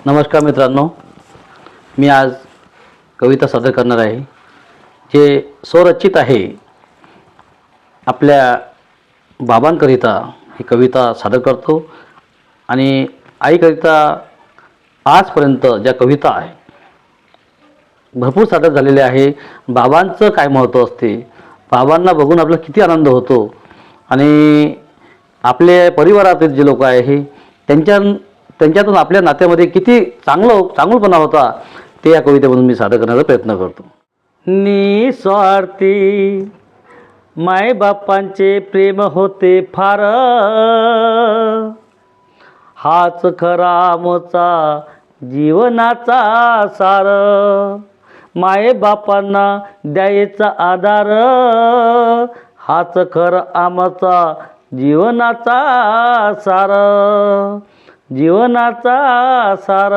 नमस्कार मित्रांनो, मी आज कविता सादर करणार आहे जे स्वरचित आहे. आपल्या बाबांकरिता ही कविता सादर करतो आणि आईकरिता आजपर्यंत ज्या कविता आहे भरपूर सादर झालेल्या आहे. बाबांचं काय महत्त्व असते, बाबांना बघून आपल्याला किती आनंद होतो आणि आपले परिवारातील जे लोक आहे त्यांच्यातून आपल्या नात्यामध्ये किती चांगुलपणा होता ते या कवितेमधून मी सादर करण्याचा प्रयत्न करतो. निस्वार्थी मायबापांचे प्रेम होते फार, हाच खरा आमचा जीवनाचा सार. मायबापांना द्यायचा आधार, हाच खरा आमचा जीवनाचा सार, जीवनाचा सार.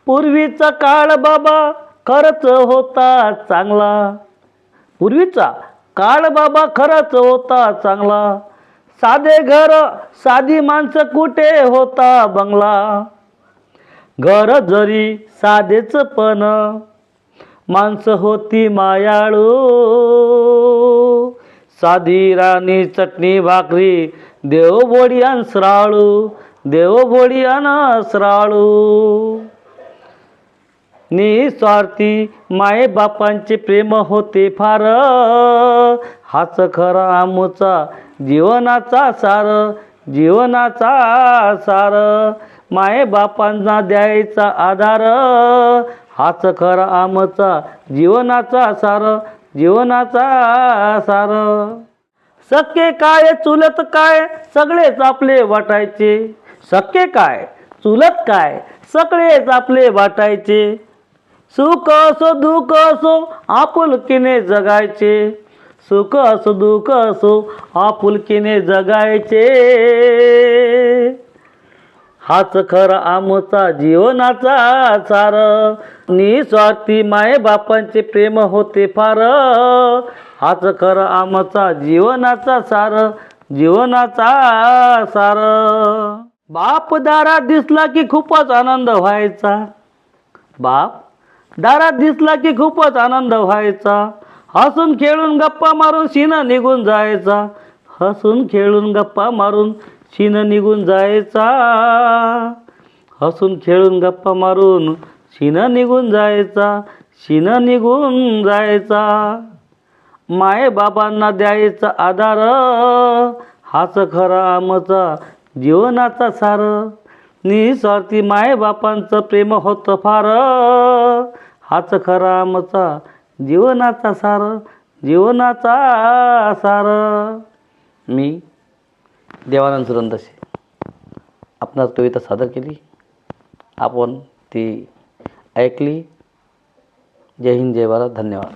पूर्वीचा काळ बाबा खरंच होता चांगला, पूर्वीचा काळ बाबा खरंच होता चांगला. साधे घर साधी माणसं कुठे होता बंगला. घर जरी साधेच पण माणसं होती मायाळू. साधी राणी चटणी भाकरी देवभोडी अन श्राळू, देवभोडी अन श्राळू. निस्वार्थी मायबापांचे प्रेम होते फार, हाच खरा आमचा जीवनाचा सार, जीवनाचा सार. मायबापांना द्यायचा आधार, हाच खरा आमचा जीवनाचा सार, जीवनाचा सार. सख्खे काय चुलत काय सगळेच आपले वाटायचे, सख्खे काय चुलत काय सगळेच आपले वाटायचे. सुख असो दुःख असो आपुलकीने जगायचे, सुख असो दुःख असो आपुलकीने जगायचे. हाच खरा आमचा जीवनाचा सार. निस्वार्थी मायबापांचे प्रेम होते फार, हाच खरा आमचा जीवनाचा सार, जीवनाचा सार. बाप दारात दिसला की खूपच आनंद व्हायचा, बाप दारात दिसला की खूपच आनंद व्हायचा. हसून खेळून गप्पा मारून शीन निघून जायचा, हसून खेळून गप्पा मारून शीन निघून जायचा. हसून खेळून गप्पा मारून शीन निघून जायचा, शीन निघून जायचा. मायबाबांना द्यायचा आधार, हाच खरा आमचा जीवनाचा सार. निस्वार्थी मायबापांचं प्रेम होतं फार, हाच खरा आमचा जीवनाचा सार, जीवनाचा सार. मी देवानंद सुरंदसे आपणास कविता सादर केली, आपण ती ऐकली. जय हिंद, जय भारत, धन्यवाद.